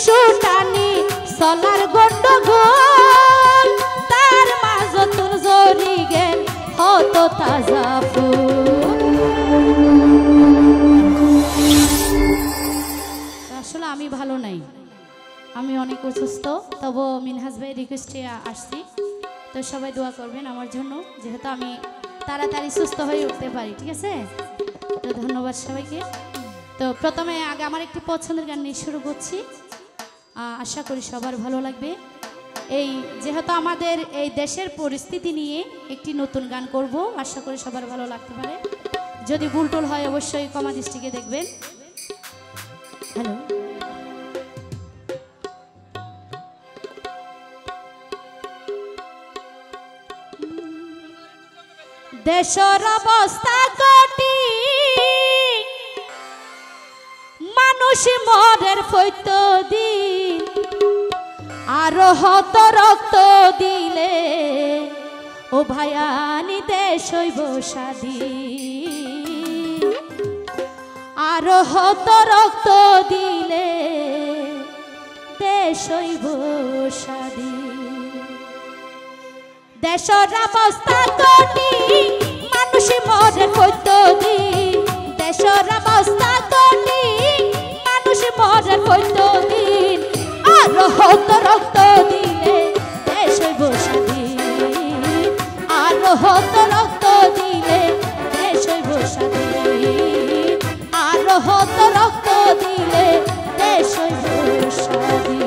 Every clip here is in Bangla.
সুটানি চলার গন্ডগোল তার মাজতুল জরি গেল হতো তাজা ফুল। আসলে আমি ভালো নাই, আমি অনেক অসুস্থ, তবু মিনহাজ ভাই রিকোয়েস্টে আসছি, তো সবাই দোয়া করবেন আমার জন্য, যেহেতু আমি তাড়াতাড়ি সুস্থ হয়ে উঠতে পারি। ঠিক আছে, তো ধন্যবাদ সবাইকে। তো প্রথমে আগে আমার একটি পছন্দের গান নিয়ে শুরু করছি, আশা করি সবার ভালো লাগবে। এই যেহেতু আমাদের এই দেশের পরিস্থিতি নিয়ে একটি নতুন গান করব, আশা করি সবার ভালো লাগতে পারে। যদি ভুলটুল হয় অবশ্যই ক্ষমা দৃষ্টিকে দেখবেন। হ্যালো, দেশের অবস্থা কটি মানুষ মরের ফৈত দিন আর হত রক্ত দিলে ও ভায়ানি দেশ হইব স্বাধীন, আর হত রক্ত দিলে দেশ হইব স্বাধীন। দেশের অবস্থা কটি মানুষ মরের ফৈত দিন, দেশের অবস্থা কটি মানুষ মরের ফৈত দিন আর হত রক্ত দিলে দেশ হইব স্বাধীন, আর হত রক্ত দিলে দেশ হইব স্বাধীন, আর হত রক্ত দিলে দেশ হইব স্বাধীন।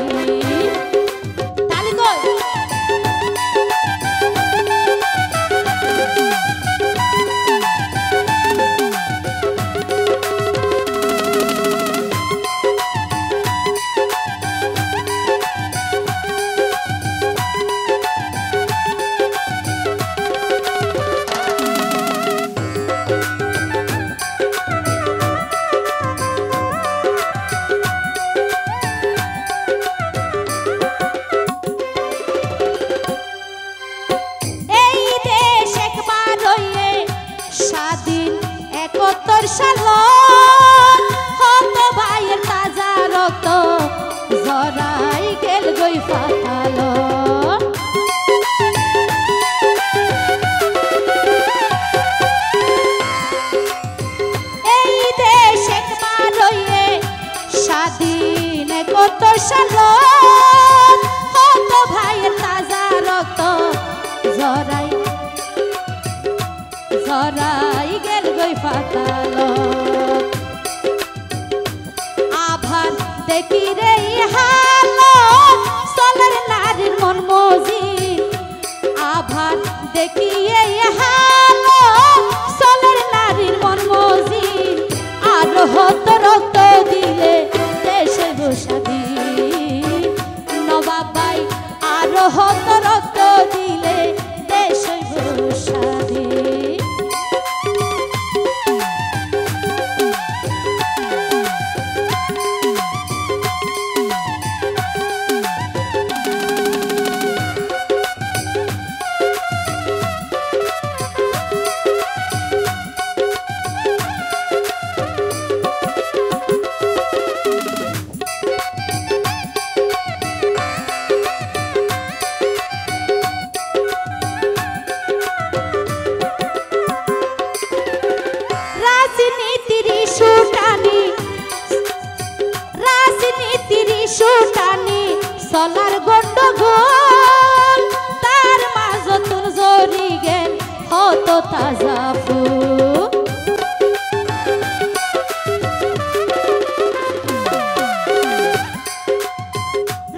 হত ভাইয়ের তাজা রক্ত জরাই গেল গই ফাটাল, এই দেশ একবার রইয়ে স্বাধীন ৭১ সাল হত ভাইয়ের তাজা রক্ত জরাই জরাই গেল গই ফাটাল। আভার দেখি রে হালত চলের নারীর মন মজিদ, আভার দেখি এই হালত চলের নারীর মন মজিদ, আর হত রক্ত দিলে দেশ হইব স্বাধীন। নবাব ভাই আর হত রক্ত দিলে দেশ হইব স্বাধীন। রাজনীতির সুটানি চলার গন্ডগোল তার মাজতুল জরি গেল হতো তাজা ফুল।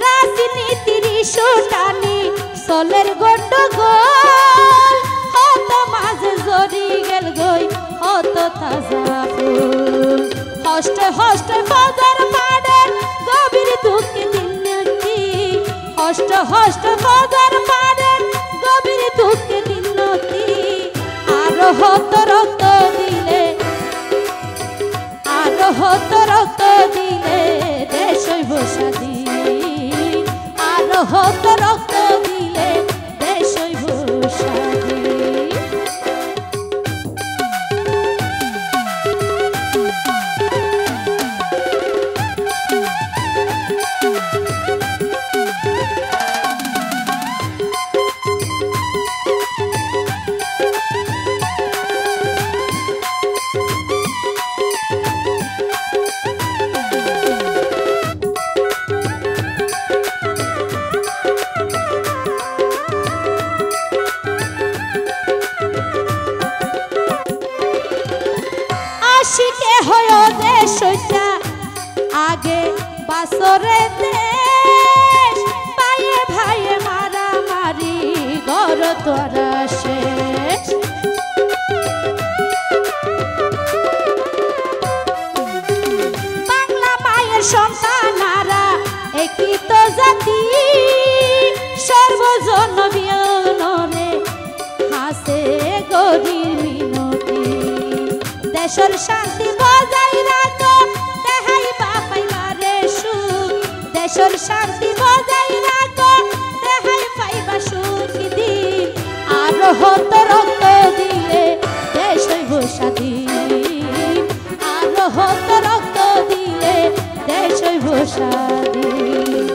রাজনীতির সুটানি চলের গন্ডগোল হতো মাঝে জরি গেল গই হতো তাজা ফুল। হস্তে হস্তে ফজর পাড়ের গভীর দুঃখে দিনতি, হস্তে হস্তে ফজর পাড়ের গভীর দুঃখে দিনতি, আর হত রক্ত দিলে, আর হত রক্ত দিলে দেশ হইব স্বাধীন, আর হত রক্ত দিলে দেশ হইব স্বাধীন। আগে বাসরে দেশ ভাইয়ে ভাইয়ে মারামারি গর তোরা শেষ বাংলা মায়ের সন্তানারা একই তো জাতি সর্বজন বিয়নরে হাসে গরির মিনতি দেশের শান্তি বজাই রাখো দেহাই বাপাই বারে সুখ দেশের শান্তি বজাই রাখো দেহাই পাইবা সুখী দিন আর হত রক্ত দিলে দেশ হইব স্বাধীন আর হত রক্ত দিলে দেশ হইব স্বাধীন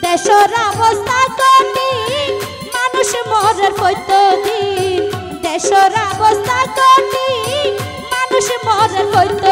দেশের অবস্থা কঠিন মানুষ মরার প্রতিদিন দেশের অবস্থা কঠিন মানুষ মরার প্রতিদিন